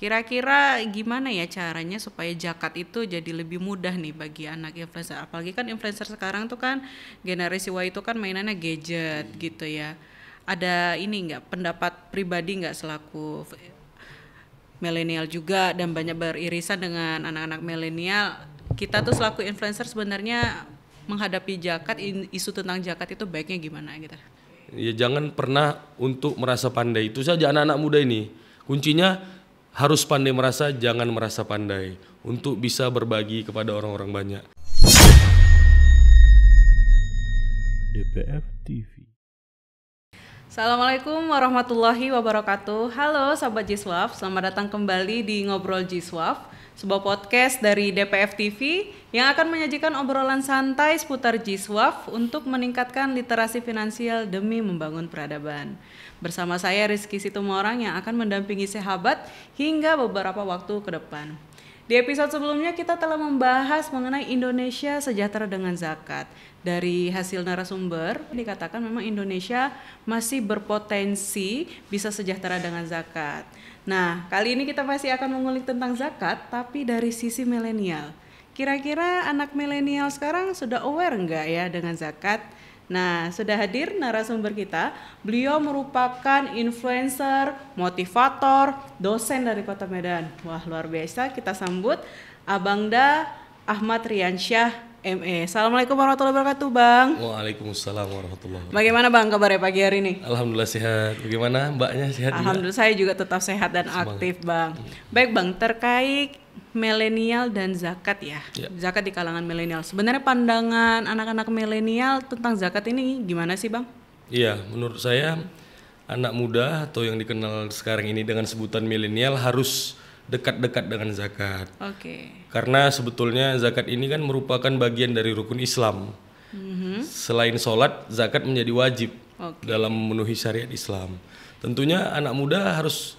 Kira-kira gimana ya caranya supaya zakat itu jadi lebih mudah nih bagi anak influencer? Apalagi kan influencer sekarang tuh kan generasi Y itu kan mainannya gadget gitu ya. Ada ini nggak pendapat pribadi nggak selaku milenial juga dan banyak beririsan dengan anak-anak milenial, kita tuh selaku influencer sebenarnya menghadapi zakat, isu tentang zakat itu baiknya gimana gitu? Ya jangan pernah untuk merasa pandai. Itu saja anak-anak muda ini. Kuncinya harus pandai merasa, jangan merasa pandai. Untuk bisa berbagi kepada orang-orang banyak. DPF TV. Assalamualaikum warahmatullahi wabarakatuh. Halo sahabat Jiswaf, selamat datang kembali di Ngobrol Jiswaf, sebuah podcast dari DPF TV yang akan menyajikan obrolan santai seputar Jiswaf untuk meningkatkan literasi finansial demi membangun peradaban. Bersama saya Rizky Situmorang yang akan mendampingi sahabat hingga beberapa waktu ke depan. Di episode sebelumnya kita telah membahas mengenai Indonesia sejahtera dengan zakat. Dari hasil narasumber dikatakan memang Indonesia masih berpotensi bisa sejahtera dengan zakat. Nah, kali ini kita masih akan mengulik tentang zakat tapi dari sisi milenial. Kira-kira anak milenial sekarang sudah aware enggak ya dengan zakat? Nah, sudah hadir narasumber kita. Beliau merupakan influencer, motivator, dosen dari Kota Medan. Wah, luar biasa. Kita sambut Abangda Ahmad Riansyah, ME. Assalamualaikum warahmatullahi wabarakatuh, Bang. Waalaikumsalam warahmatullahi wabarakatuh. Bagaimana Bang kabarnya pagi hari ini? Alhamdulillah sehat. Bagaimana Mbaknya, sehat juga? Alhamdulillah saya juga tetap sehat dan aktif, Bang. Baik Bang, terkait milenial dan zakat ya. Zakat di kalangan milenial. Sebenarnya pandangan anak-anak milenial tentang zakat ini gimana sih, Bang? Iya, menurut saya anak muda atau yang dikenal sekarang ini dengan sebutan milenial harus dekat-dekat dengan zakat. Oke. Karena sebetulnya zakat ini kan merupakan bagian dari rukun Islam. Selain sholat, zakat menjadi wajib dalam memenuhi syariat Islam. Tentunya anak muda harus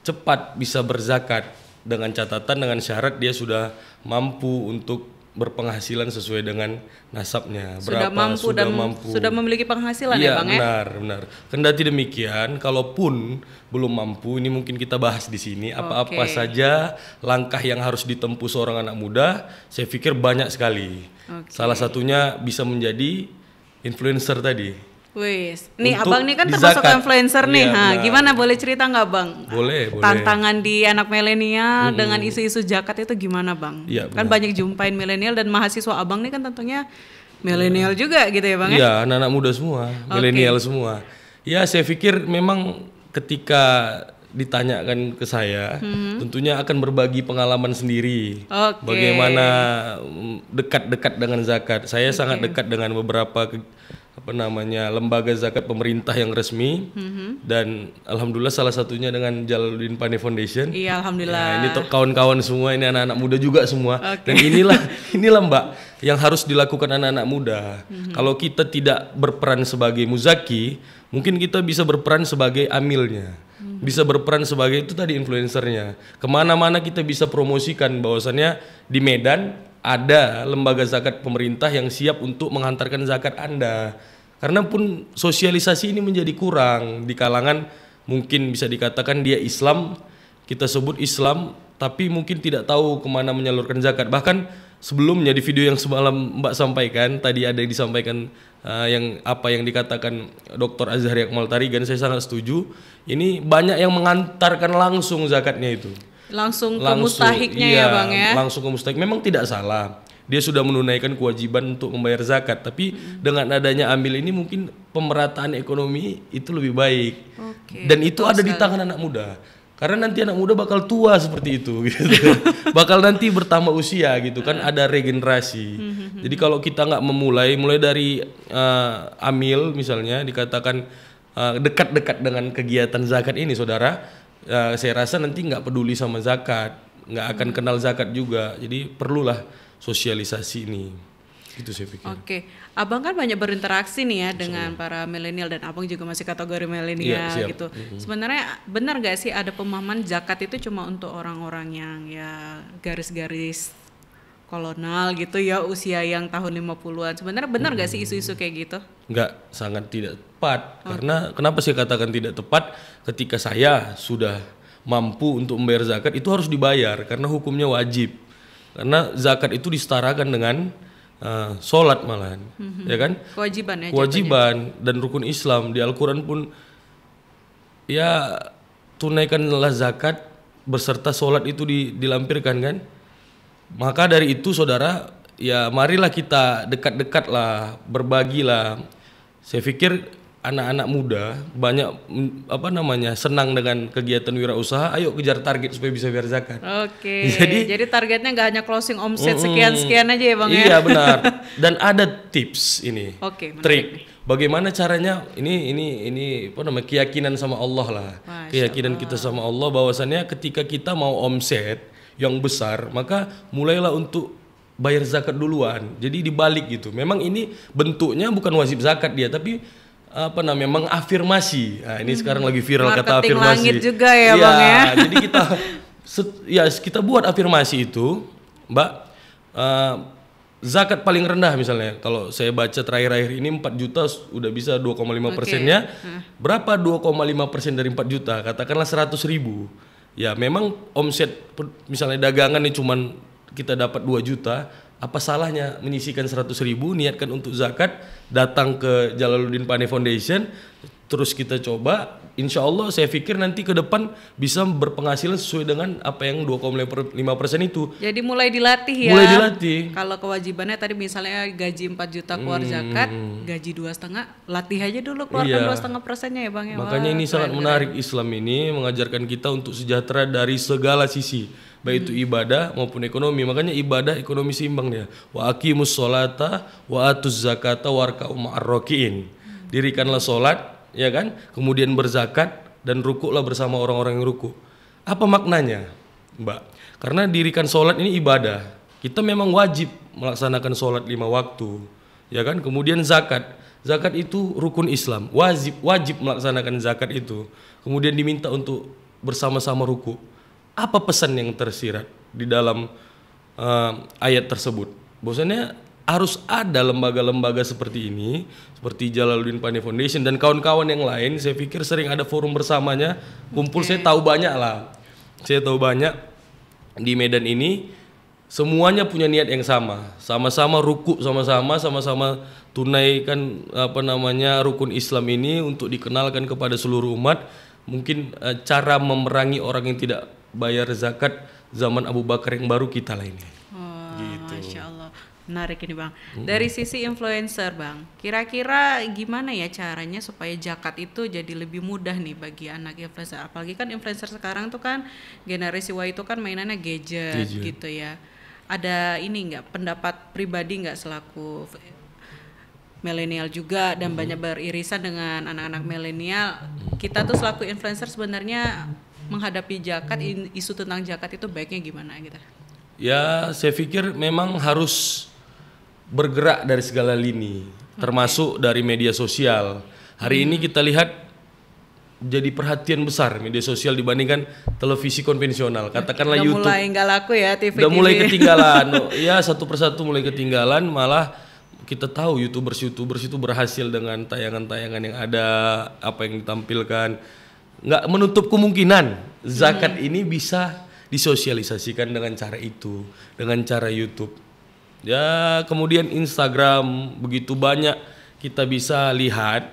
cepat bisa berzakat dengan catatan, dengan syarat dia sudah mampu untuk berpenghasilan sesuai dengan nasabnya. Sudah mampu dan sudah memiliki penghasilan ya Bang ya? Benar. Kendati demikian, kalaupun belum mampu, ini mungkin kita bahas di sini apa-apa saja langkah yang harus ditempuh seorang anak muda. Saya pikir banyak sekali. Salah satunya bisa menjadi influencer tadi. Wis, nih Untuk Abang nih kan termasuk zakat. influencer nih. Iya, Gimana boleh cerita nggak Bang? Boleh. Tantangan di anak milenial dengan isu-isu zakat itu gimana Bang? Iya, Kan banyak jumpain milenial dan mahasiswa Abang nih kan tentunya milenial juga gitu ya Bang ya? Iya, anak-anak muda semua, milenial semua. Ya, saya pikir memang ketika ditanyakan ke saya, tentunya akan berbagi pengalaman sendiri. Bagaimana dekat-dekat dengan zakat. Saya sangat dekat dengan beberapa lembaga zakat pemerintah yang resmi, dan alhamdulillah salah satunya dengan Jalaluddin Pane Foundation. Iya, alhamdulillah. Ya, ini kawan-kawan semua, ini anak-anak muda juga semua. Dan inilah Mbak yang harus dilakukan anak-anak muda. Kalau kita tidak berperan sebagai muzaki, mungkin kita bisa berperan sebagai amilnya. Bisa berperan sebagai itu tadi influencernya. Kemana-mana kita bisa promosikan bahwasannya di Medan ada lembaga zakat pemerintah yang siap untuk menghantarkan zakat Anda. Karena pun sosialisasi ini menjadi kurang di kalangan, mungkin bisa dikatakan dia Islam, kita sebut Islam, tapi mungkin tidak tahu kemana menyalurkan zakat. Bahkan sebelumnya di video yang semalam Mbak sampaikan, tadi ada yang disampaikan yang dikatakan Dr. Azhari Akmal Tarigan, saya sangat setuju. Ini banyak yang mengantarkan langsung zakatnya itu. Langsung ke mustahiknya ya Bang ya? Langsung ke mustahik. Memang tidak salah. Dia sudah menunaikan kewajiban untuk membayar zakat. Tapi dengan adanya ambil ini mungkin pemerataan ekonomi itu lebih baik. Dan itu ada di tangan anak muda. Karena nanti anak muda bakal tua seperti itu gitu. Bakal nanti bertambah usia gitu kan, ada regenerasi. Jadi kalau kita nggak mulai dari amil misalnya dikatakan dekat-dekat dengan kegiatan zakat ini saudara, saya rasa nanti nggak peduli sama zakat, nggak akan kenal zakat juga. Jadi perlulah sosialisasi ini. Itu saya pikir. Abang kan banyak berinteraksi nih ya dengan para milenial dan Abang juga masih kategori milenial gitu. Sebenarnya benar gak sih ada pemahaman zakat itu cuma untuk orang-orang yang ya garis-garis kolonial gitu ya, usia yang tahun 50-an. Sebenarnya benar gak sih isu-isu kayak gitu? Enggak, sangat tidak tepat. Karena kenapa saya katakan tidak tepat? Ketika saya sudah mampu untuk membayar zakat itu harus dibayar karena hukumnya wajib. Karena zakat itu disetarakan dengan sholat malahan, ya kan? Kewajiban ya. Kewajiban dan rukun Islam di Al-Quran pun ya tunaikanlah zakat beserta sholat itu dilampirkan kan. Maka dari itu saudara, ya marilah kita dekat-dekat lah, berbagilah. Saya pikir anak-anak muda banyak senang dengan kegiatan wirausaha. Ayo kejar target supaya bisa bayar zakat. Oke. Jadi targetnya nggak hanya closing omset sekian ya Bang ya. Iya benar. Dan ada tips ini. Oke, trik. Bagaimana caranya? Ini keyakinan sama Allah lah. Keyakinan kita sama Allah bahwasannya ketika kita mau omset yang besar, maka mulailah untuk bayar zakat duluan. Jadi dibalik gitu. Memang ini bentuknya bukan wajib zakat dia, tapi mengafirmasi. Nah, ini sekarang lagi viral kata afirmasi. Marketing langit juga ya Bang ya. Jadi kita buat afirmasi itu, Mbak. Zakat paling rendah misalnya, kalau saya baca terakhir-akhir ini 4 juta udah bisa 2,5%-nya. Berapa 2,5% dari 4 juta? Katakanlah 100.000. Ya memang omset misalnya dagangan ini cuman kita dapat 2 juta. Apa salahnya menyisikan 100.000, niatkan untuk zakat, datang ke Jalaluddin Pane Foundation, terus kita coba, insya Allah saya pikir nanti ke depan bisa berpenghasilan sesuai dengan apa yang 2,5% itu. Jadi mulai dilatih ya. Mulai dilatih. Kalau kewajibannya tadi misalnya gaji 4 juta keluar zakat, gaji 2,5, latih aja dulu keluarkan 2,5%-nya ya Bang ya. Makanya ini sangat menarik, Islam ini mengajarkan kita untuk sejahtera dari segala sisi. Baik itu ibadah maupun ekonomi. Makanya ibadah ekonomi seimbang dia. Wa aqimus sholata wa atuz zakata warka'u ma'ar raki'in. Dirikanlah sholat, ya kan? Kemudian berzakat dan rukuklah bersama orang-orang yang ruku. Apa maknanya, Mbak? Karena dirikan sholat ini ibadah. Kita memang wajib melaksanakan sholat 5 waktu, ya kan? Kemudian zakat. Zakat itu rukun Islam. Wajib melaksanakan zakat itu. Kemudian diminta untuk bersama-sama ruku. Apa pesan yang tersirat di dalam ayat tersebut? Bahwasanya harus ada lembaga-lembaga seperti ini, seperti Jalaluddin Pane Foundation dan kawan-kawan yang lain. Saya pikir sering ada forum bersamanya, kumpul. Saya tahu banyak lah. Saya tahu banyak di Medan ini, semuanya punya niat yang sama, sama-sama ruku, sama-sama tunaikan rukun Islam ini untuk dikenalkan kepada seluruh umat. Mungkin cara memerangi orang yang tidak bayar zakat zaman Abu Bakar yang baru kita lah ini. Gitu. Masya Allah, menarik ini Bang. Dari sisi influencer Bang, kira-kira gimana ya caranya supaya zakat itu jadi lebih mudah nih bagi anak influencer? Apalagi kan influencer sekarang tuh kan generasi Y itu kan mainannya gadget gitu ya. Ada ini nggak pendapat pribadi nggak selaku milenial juga dan banyak beririsan dengan anak-anak milenial, kita tuh selaku influencer sebenarnya menghadapi zakat, isu tentang zakat itu baiknya gimana gitu? Ya, saya pikir memang harus bergerak dari segala lini, termasuk dari media sosial. Hari ini kita lihat jadi perhatian besar media sosial dibandingkan televisi konvensional. Katakanlah udah YouTube. Mulai nggak laku ya TV. Udah mulai ketinggalan. Ya, satu persatu mulai ketinggalan. Malah kita tahu YouTubers itu berhasil dengan tayangan-tayangan yang ada, apa yang ditampilkan. Nggak menutup kemungkinan zakat ini bisa disosialisasikan dengan cara itu, dengan cara YouTube. Ya, kemudian Instagram, begitu banyak kita bisa lihat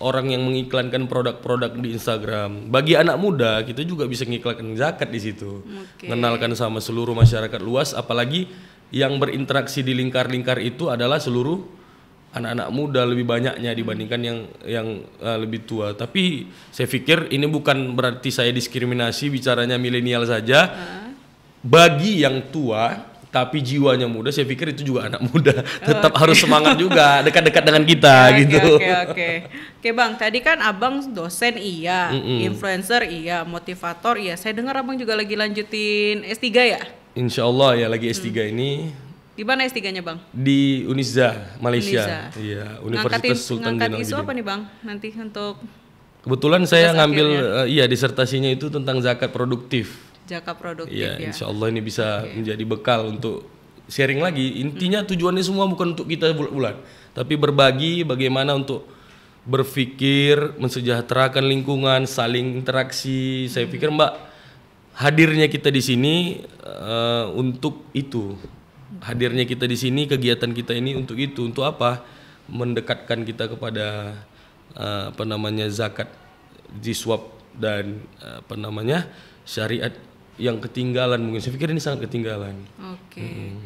orang yang mengiklankan produk-produk di Instagram. Bagi anak muda, kita juga bisa mengiklankan zakat di situ. Mengenalkan sama seluruh masyarakat luas, apalagi yang berinteraksi di lingkar-lingkar itu adalah seluruh anak-anak muda lebih banyaknya dibandingkan yang lebih tua. Tapi saya pikir ini bukan berarti saya diskriminasi bicaranya milenial saja. Bagi yang tua tapi jiwanya muda, saya pikir itu juga anak muda. Tetap harus semangat juga, dekat-dekat dengan kita gitu. Oke Bang, tadi kan Abang dosen iya, influencer iya, motivator iya. Saya dengar Abang juga lagi lanjutin S3 ya? Insya Allah ya, lagi S3 ini. Di mana S3-nya Bang? Di Unizah, Malaysia. Iya, Universitas Sultan Zainal Ngangkat isu Abidin. apa nih Bang nanti untuk? Kebetulan saya ngambil disertasinya itu tentang zakat produktif. Zakat produktif ya. ya. Insya Allah ini bisa menjadi bekal untuk sharing lagi. Intinya tujuannya semua bukan untuk kita bulat-bulat, tapi berbagi bagaimana untuk berpikir mensejahterakan lingkungan, saling interaksi. Saya pikir Mbak, hadirnya kita di sini untuk itu. Hadirnya kita di sini, kegiatan kita ini untuk itu. Untuk apa? Mendekatkan kita kepada zakat, jiswab dan syariat yang ketinggalan. Mungkin saya pikir ini sangat ketinggalan. Oke.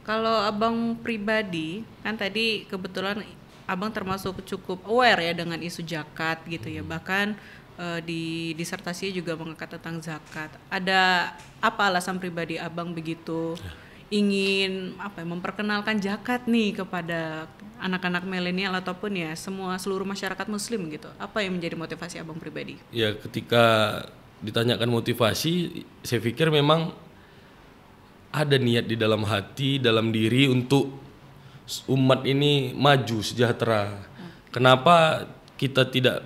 Kalau Abang pribadi, kan tadi kebetulan Abang termasuk cukup aware ya dengan isu zakat gitu ya. Bahkan di disertasi juga mengangkat tentang zakat. Ada apa alasan pribadi Abang begitu ingin memperkenalkan zakat nih kepada anak-anak milenial ataupun ya seluruh masyarakat muslim gitu? Apa yang menjadi motivasi Abang pribadi? Ya, ketika ditanyakan motivasi, saya pikir memang ada niat di dalam hati, dalam diri untuk umat ini maju sejahtera. Kenapa kita tidak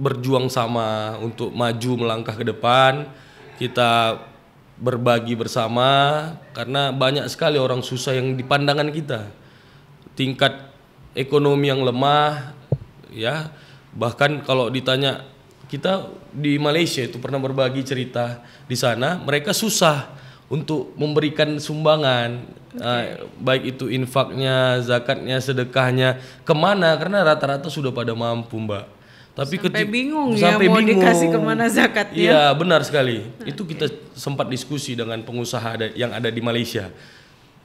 berjuang sama untuk maju melangkah ke depan? Kita berbagi bersama, karena banyak sekali orang susah yang di pandangan kita. Tingkat ekonomi yang lemah, ya. Bahkan kalau ditanya, kita di Malaysia itu pernah berbagi cerita di sana, mereka susah untuk memberikan sumbangan, baik itu infaknya, zakatnya, sedekahnya, kemana, karena rata-rata sudah pada mampu Mbak. Tapi sampai bingung ya mau dikasih kemana zakatnya. Iya benar sekali. Itu kita sempat diskusi dengan pengusaha yang ada di Malaysia.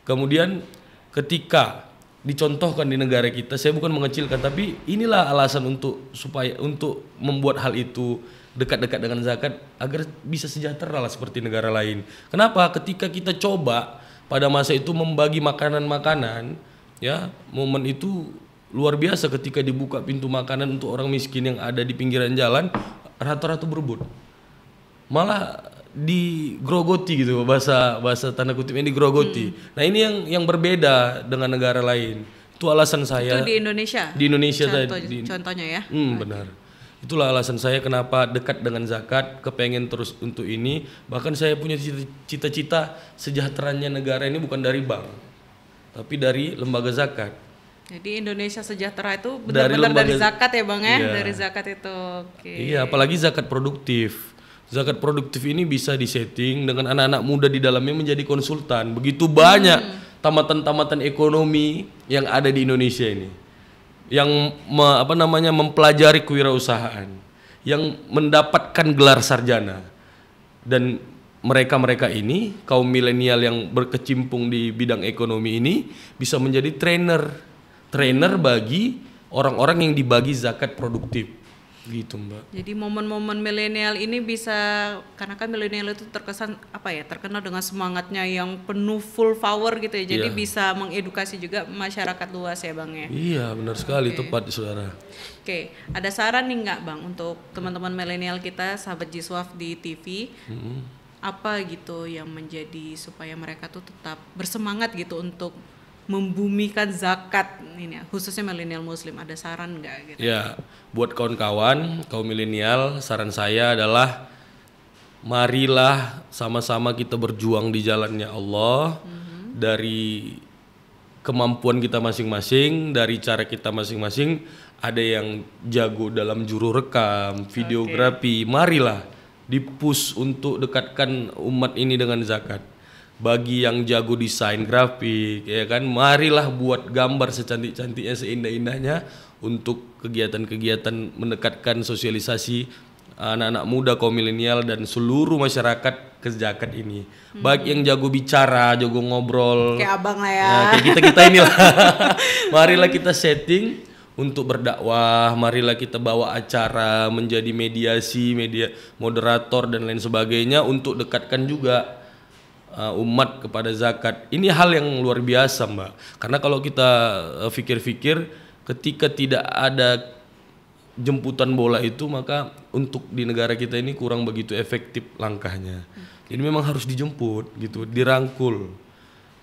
Kemudian ketika dicontohkan di negara kita, saya bukan mengecilkan, tapi inilah alasan untuk membuat hal itu dekat-dekat dengan zakat agar bisa sejahtera lah seperti negara lain. Kenapa? Ketika kita coba pada masa itu membagi makanan-makanan, ya, momen itu luar biasa ketika dibuka pintu makanan untuk orang miskin yang ada di pinggiran jalan, rata-rata berebut. Malah digrogoti gitu, bahasa tanda kutipnya digrogoti. Nah, ini yang berbeda dengan negara lain. Itu alasan saya. Itu di Indonesia. Di Indonesia contohnya ya. Benar. Itulah alasan saya kenapa dekat dengan zakat, kepengen terus untuk ini. Bahkan saya punya cita-cita sejahteranya negara ini bukan dari bank, tapi dari lembaga zakat. Jadi Indonesia sejahtera itu benar-benar dari zakat ya Bang ya? Iya. Dari zakat itu. Oke. Iya, apalagi zakat produktif. Zakat produktif ini bisa disetting dengan anak-anak muda di dalamnya menjadi konsultan. Begitu banyak tamatan-tamatan ekonomi yang ada di Indonesia ini, yang mempelajari kewirausahaan, yang mendapatkan gelar sarjana, dan mereka ini kaum milenial yang berkecimpung di bidang ekonomi ini bisa menjadi trainer bagi orang-orang yang dibagi zakat produktif. Gitu Mbak. Jadi momen-momen milenial ini bisa, karena kan milenial itu terkenal dengan semangatnya yang penuh full power gitu ya. Jadi bisa mengedukasi juga masyarakat luas ya Bang ya. Iya benar sekali, tepat Saudara. Oke, ada saran nih nggak Bang untuk teman-teman milenial kita, sahabat Jiswaf di TV, apa gitu yang menjadi supaya mereka tuh tetap bersemangat gitu untuk membumikan zakat ini, khususnya milenial muslim? Ada saran nggak gitu? Ya, buat kawan-kawan kaum milenial, saran saya adalah marilah sama-sama kita berjuang di jalannya Allah, dari kemampuan kita masing-masing, dari cara kita masing-masing. Ada yang jago dalam juru rekam, videografi, marilah dipush untuk dekatkan umat ini dengan zakat. Bagi yang jago desain grafik, ya kan, marilah buat gambar secantik-cantiknya, seindah-indahnya untuk kegiatan-kegiatan mendekatkan sosialisasi anak-anak muda, kaum milenial dan seluruh masyarakat ke zakat ini. Baik yang jago bicara, jago ngobrol, kayak Abang lah ya. Kayak kita inilah. Marilah kita setting untuk berdakwah, marilah kita bawa acara, menjadi media moderator dan lain sebagainya untuk dekatkan juga umat kepada zakat. Ini hal yang luar biasa Mbak, karena kalau kita pikir-pikir, ketika tidak ada jemputan bola itu, maka untuk di negara kita ini kurang begitu efektif langkahnya. Jadi memang harus dijemput gitu, dirangkul.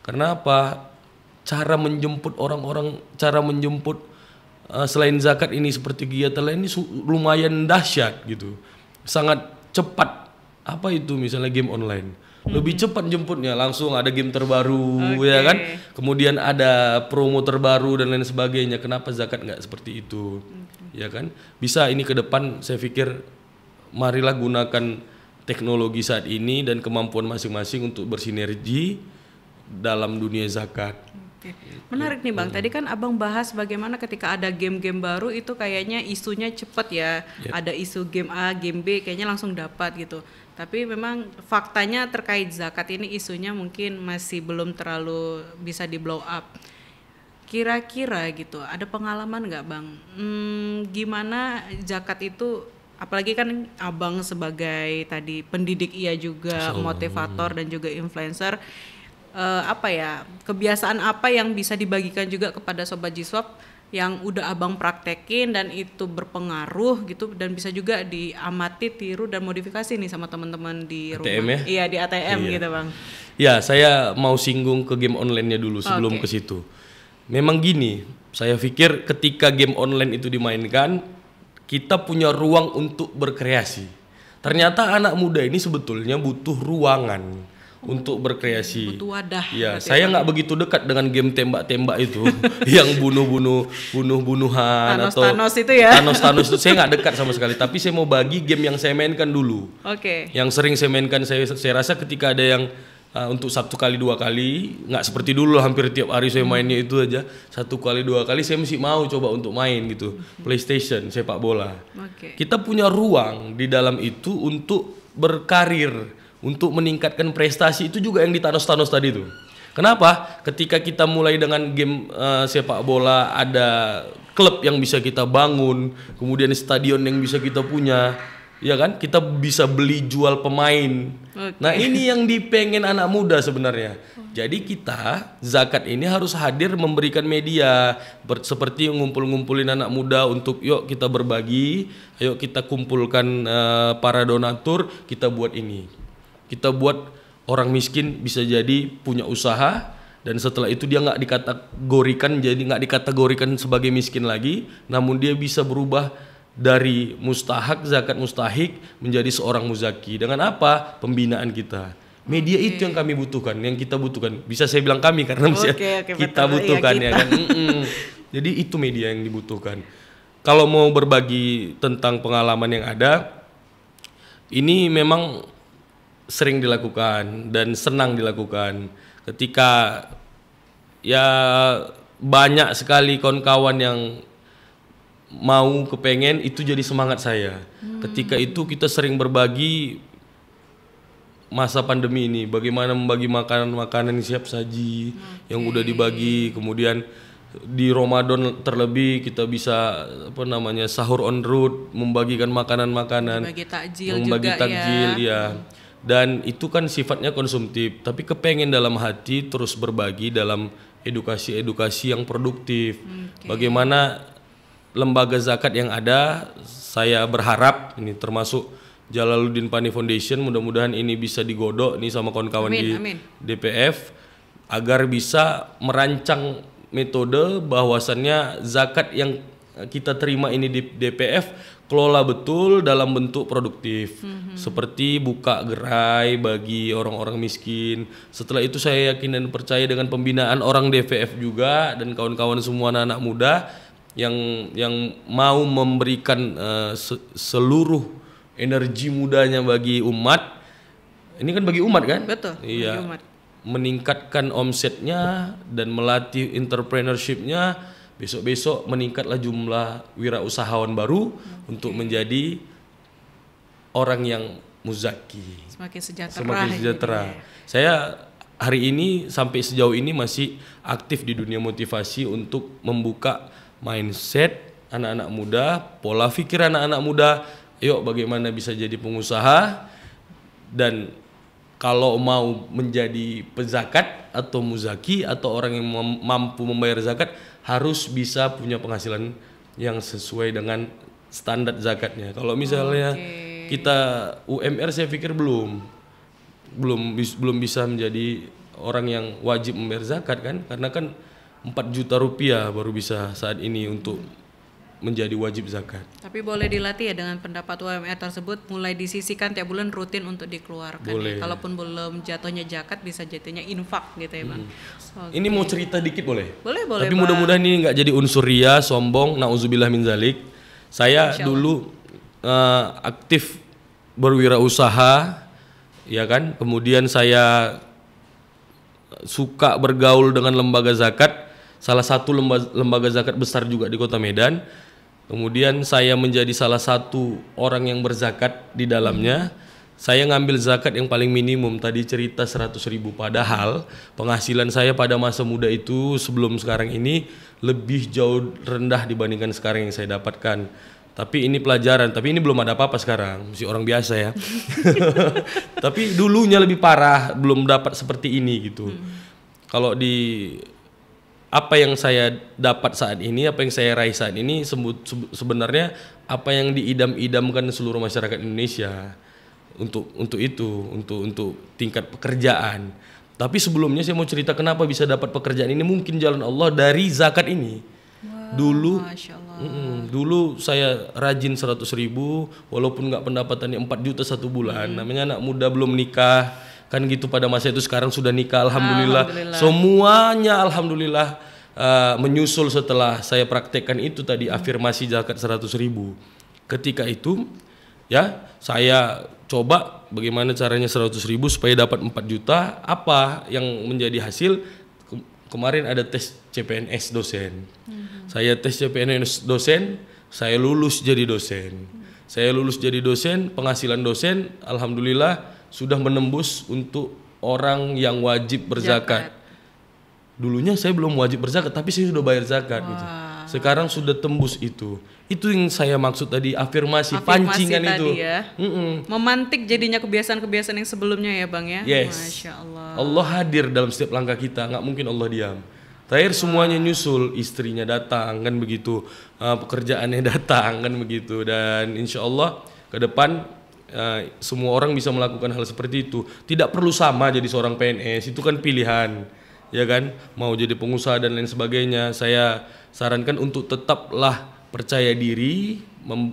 Karena apa? Cara menjemput orang-orang, selain zakat ini seperti kegiatan lain ini lumayan dahsyat gitu, sangat cepat apa itu misalnya game online. Lebih cepat jemputnya, langsung ada game terbaru ya kan. Kemudian ada promo terbaru dan lain sebagainya. Kenapa zakat nggak seperti itu? Ya kan? Bisa ini ke depan saya pikir marilah gunakan teknologi saat ini dan kemampuan masing-masing untuk bersinergi dalam dunia zakat. Menarik nih Bang, tadi kan Abang bahas bagaimana ketika ada game-game baru itu kayaknya isunya cepet ya. Ada isu game A, game B kayaknya langsung dapat gitu. Tapi memang faktanya terkait zakat ini isunya mungkin masih belum terlalu bisa di blow up. Kira-kira gitu, ada pengalaman nggak Bang? Gimana zakat itu, apalagi kan Abang sebagai tadi pendidik iya juga, motivator dan juga influencer, kebiasaan apa yang bisa dibagikan juga kepada Sobat Jiswaf yang udah Abang praktekin dan itu berpengaruh gitu dan bisa juga diamati, tiru dan modifikasi nih sama teman-teman di ATM rumah. ya? Iya, di ATM gitu Bang. Ya, saya mau singgung ke game online-nya dulu sebelum ke situ. Memang gini, saya pikir ketika game online itu dimainkan, kita punya ruang untuk berkreasi. Ternyata anak muda ini sebetulnya butuh ruangan untuk berkreasi. Butuh wadah. Ya, saya nggak begitu dekat dengan game tembak-tembak itu, yang bunuh-bunuhan atau Thanos itu ya. Thanos itu saya nggak dekat sama sekali. Tapi saya mau bagi game yang saya mainkan dulu. Yang sering saya mainkan, saya rasa ketika ada yang untuk 1 kali 2 kali, nggak seperti dulu hampir tiap hari saya mainnya itu aja. 1 kali 2 kali saya mesti mau coba untuk main gitu. PlayStation, sepak bola. Kita punya ruang di dalam itu untuk berkarir, untuk meningkatkan prestasi. Itu juga yang di Thanos tadi tuh. Kenapa? Ketika kita mulai dengan game sepak bola, ada klub yang bisa kita bangun, kemudian stadion yang bisa kita punya, ya kan? Kita bisa beli jual pemain. Nah, ini yang dipengen anak muda sebenarnya. Jadi kita zakat ini harus hadir memberikan media seperti ngumpul-ngumpulin anak muda untuk yuk kita berbagi, ayo kita kumpulkan para donatur, kita buat ini. Kita buat orang miskin bisa jadi punya usaha dan setelah itu dia nggak dikategorikan sebagai miskin lagi, namun dia bisa berubah dari mustahak, zakat mustahik menjadi seorang muzaki. Dengan apa? Pembinaan kita. Media itu yang kami butuhkan, yang kita butuhkan. Bisa saya bilang kami karena kita butuhkan ya kan. Jadi itu media yang dibutuhkan. Kalau mau berbagi tentang pengalaman yang ada, ini memang sering dilakukan dan senang dilakukan ketika ya banyak sekali kawan-kawan yang mau kepengen, itu jadi semangat saya. Ketika itu kita sering berbagi masa pandemi ini, bagaimana membagi makanan-makanan siap saji yang udah dibagi, kemudian di Ramadan terlebih kita bisa sahur on road, membagikan makanan-makanan, membagi takjil ya. Dan itu kan sifatnya konsumtif, tapi kepengen dalam hati terus berbagi dalam edukasi yang produktif. Bagaimana lembaga zakat yang ada, saya berharap ini termasuk Jalaluddin Pani Foundation, mudah-mudahan ini bisa digodok nih sama kawan-kawan di DPF agar bisa merancang metode bahwasannya zakat yang kita terima ini di DPF kelola betul dalam bentuk produktif, seperti buka gerai bagi orang-orang miskin. Setelah itu saya yakin dan percaya dengan pembinaan orang DPF juga dan kawan-kawan semua anak-anak muda yang mau memberikan seluruh energi mudanya bagi umat. Ini kan bagi umat kan? Betul. Iya. Bagi umat. Meningkatkan omsetnya dan melatih entrepreneurship-nya. Besok-besok meningkatlah jumlah wirausahawan baru untuk menjadi orang yang muzaki. Semakin sejahtera. Gitu ya. Saya hari ini sampai sejauh ini masih aktif di dunia motivasi untuk membuka mindset anak-anak muda, pola pikir anak-anak muda. Yuk bagaimana bisa jadi pengusaha, dan kalau mau menjadi pezakat atau muzaki atau orang yang mampu membayar zakat harus bisa punya penghasilan yang sesuai dengan standar zakatnya. Kalau misalnya kita UMR, saya pikir belum bisa menjadi orang yang wajib membayar zakat kan, karena kan 4 juta rupiah baru bisa saat ini untuk menjadi wajib zakat. Tapi boleh dilatih ya dengan pendapat UMR tersebut mulai disisihkan tiap bulan rutin untuk dikeluarkan. Boleh. Ya. Kalaupun belum jatuhnya zakat bisa jatuhnya infak gitu ya Bang. Ini mau cerita dikit boleh? Boleh boleh. Tapi Bang. mudah-mudahan ini nggak jadi unsur ria, sombong, nauzubillah min zalik. Saya dulu aktif berwirausaha, ya kan. Kemudian saya suka bergaul dengan lembaga zakat, salah satu lembaga zakat besar juga di Kota Medan. Kemudian saya menjadi salah satu orang yang berzakat di dalamnya. Saya ngambil zakat yang paling minimum tadi cerita 100.000, padahal penghasilan saya pada masa muda itu sebelum sekarang ini lebih jauh rendah dibandingkan sekarang yang saya dapatkan. Tapi ini pelajaran, tapi ini belum ada apa-apa sekarang, masih orang biasa ya. Tapi dulunya lebih parah, belum dapat seperti ini gitu. Kalau di apa yang saya dapat saat ini, apa yang saya raih saat ini sebenarnya apa yang diidam-idamkan seluruh masyarakat Indonesia untuk tingkat pekerjaan. Tapi sebelumnya saya mau cerita kenapa bisa dapat pekerjaan ini, mungkin jalan Allah dari zakat ini. Dulu dulu saya rajin 100.000 walaupun nggak pendapatannya 4 juta satu bulan. Namanya anak muda belum nikah kan gitu pada masa itu. Sekarang sudah nikah, alhamdulillah. Semuanya alhamdulillah menyusul setelah saya praktekkan itu tadi afirmasi zakat 100.000. Ketika itu ya saya coba bagaimana caranya 100.000 supaya dapat 4 juta. Apa yang menjadi hasil? Kemarin ada tes CPNS dosen. Saya tes CPNS dosen, saya lulus jadi dosen. Saya lulus jadi dosen, penghasilan dosen alhamdulillah sudah menembus untuk orang yang wajib berzakat. Dulunya saya belum wajib berzakat, tapi saya sudah bayar zakat gitu. Sekarang sudah tembus itu. Itu yang saya maksud tadi, afirmasi pancingan tadi itu. Ya. Memantik jadinya kebiasaan-kebiasaan yang sebelumnya ya Bang ya. Yes. Masya Allah. Allah hadir dalam setiap langkah kita, nggak mungkin Allah diam. Terakhir semuanya nyusul, istrinya datang kan begitu, pekerjaannya datang kan begitu, dan insya Allah ke depan semua orang bisa melakukan hal seperti itu. Tidak perlu sama jadi seorang PNS, itu kan pilihan, ya kan. Mau jadi pengusaha dan lain sebagainya. Saya sarankan untuk tetaplah percaya diri,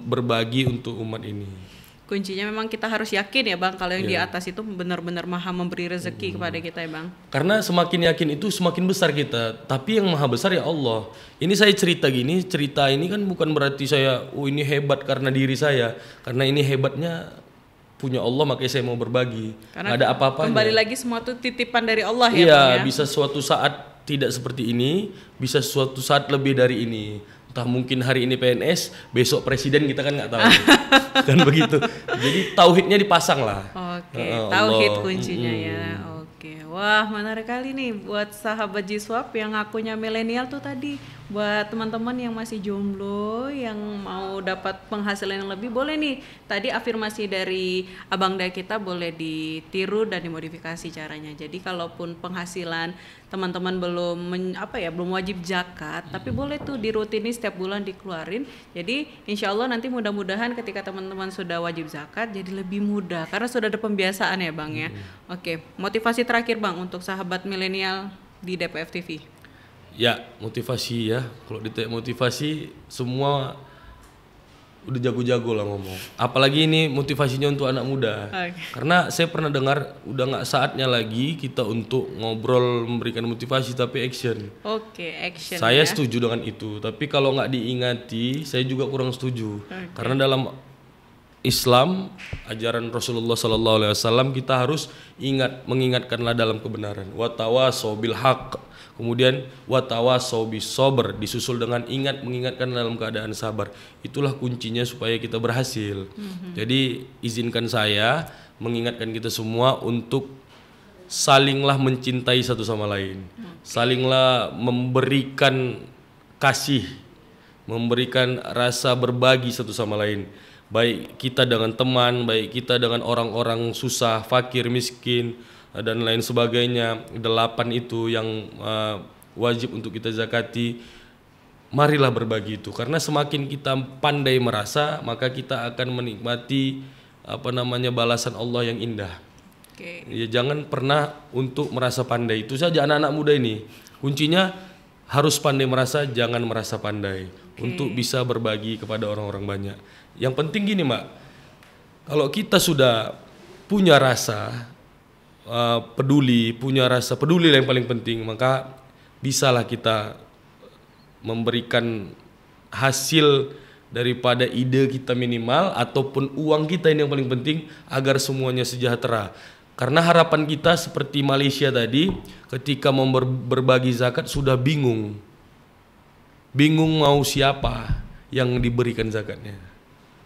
berbagi untuk umat ini. Kuncinya memang kita harus yakin ya Bang, kalau yang di atas itu benar-benar maha memberi rezeki kepada kita ya Bang. Karena semakin yakin itu semakin besar kita. Tapi yang maha besar ya Allah. Ini saya cerita gini, cerita ini kan bukan berarti saya ini hebat karena diri saya. Karena ini hebatnya punya Allah, makanya saya mau berbagi. Karena ada apa-apanya. Kembali lagi semua itu titipan dari Allah ya Bang ya. Iya, bisa suatu saat tidak seperti ini, bisa suatu saat lebih dari ini. Entah mungkin hari ini PNS, besok presiden, kita kan nggak tahu. Kan begitu. Jadi tauhidnya dipasang lah. Oke, tauhid kuncinya ya. Oke. Wah, menarik kali nih buat sahabat Jiswap yang ngakunya milenial tuh tadi. Buat teman-teman yang masih jomblo, yang mau dapat penghasilan yang lebih, boleh nih. Tadi afirmasi dari Abang Day kita boleh ditiru dan dimodifikasi caranya. Jadi kalaupun penghasilan teman-teman belum wajib zakat, tapi boleh tuh dirutini setiap bulan dikeluarin. Jadi insya Allah nanti mudah-mudahan ketika teman-teman sudah wajib zakat jadi lebih mudah karena sudah ada pembiasaan ya Bang ya. Oke, motivasi terakhir Bang untuk sahabat milenial di DPF TV. Ya, motivasi ya. Kalau ditanya motivasi, semua udah jago-jago lah ngomong. Apalagi ini motivasinya untuk anak muda. Karena saya pernah dengar udah nggak saatnya lagi kita untuk ngobrol memberikan motivasi, tapi action. Oke, action. Saya setuju dengan itu. Tapi kalau nggak diingati, saya juga kurang setuju. Karena dalam Islam, ajaran Rasulullah SAW, kita harus mengingatkanlah dalam kebenaran. Wa tawasau bil haqq. Kemudian watawasau bis sabr, disusul dengan mengingatkan dalam keadaan sabar. Itulah kuncinya supaya kita berhasil. Jadi izinkan saya mengingatkan kita semua untuk salinglah mencintai satu sama lain. Salinglah memberikan kasih, memberikan rasa berbagi satu sama lain. Baik kita dengan teman, baik kita dengan orang-orang susah, fakir, miskin, dan lain sebagainya. 8 itu yang wajib untuk kita zakati. Marilah berbagi itu, karena semakin kita pandai merasa, maka kita akan menikmati balasan Allah yang indah. Ya, jangan pernah untuk merasa pandai. Itu saja anak-anak muda ini. Kuncinya harus pandai merasa, jangan merasa pandai. untuk bisa berbagi kepada orang-orang banyak. Yang penting gini Mbak, kalau kita sudah punya rasa punya rasa peduli yang paling penting, maka bisalah kita memberikan hasil daripada ide kita minimal ataupun uang kita ini yang paling penting agar semuanya sejahtera. Karena harapan kita seperti Malaysia tadi, ketika mau berbagi zakat sudah bingung mau siapa yang diberikan zakatnya.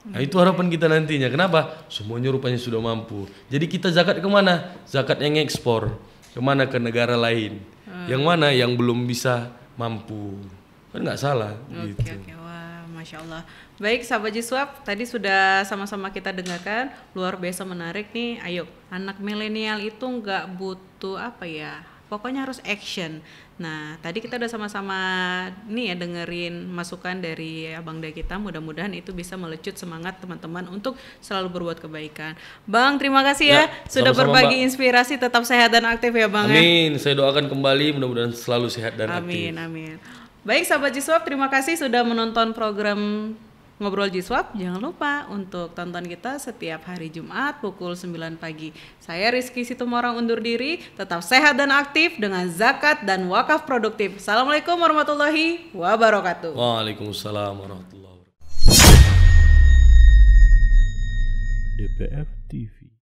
Nah itu harapan kita nantinya. Kenapa? Semuanya rupanya sudah mampu. Jadi kita zakat kemana? Zakat yang ekspor. Kemana? Ke negara lain. Yang mana? Yang belum bisa mampu. Kan nggak salah. Gitu. Oke. Wah, Masya Allah. Baik, sahabat Jiswaf, tadi sudah sama-sama kita dengarkan. Luar biasa menarik nih. Ayo, anak milenial itu nggak butuh apa ya? Pokoknya harus action. Nah, tadi kita udah sama-sama nih ya dengerin masukan dari Abang Day kita. Mudah-mudahan itu bisa melecut semangat teman-teman untuk selalu berbuat kebaikan. Bang, terima kasih ya sudah sama-sama, berbagi Mbak. inspirasi. Tetap sehat dan aktif ya Bang. Amin. Saya doakan kembali mudah-mudahan selalu sehat dan aktif. Amin. Baik sahabat Jiswaf, terima kasih sudah menonton program Ngobrol Jiswaf. Jangan lupa untuk tonton kita setiap hari Jumat pukul 9 pagi. Saya Rizky Situmorang undur diri. Tetap sehat dan aktif dengan zakat dan wakaf produktif. Assalamualaikum warahmatullahi wabarakatuh. Waalaikumsalam warahmatullahi wabarakatuh. DPF TV.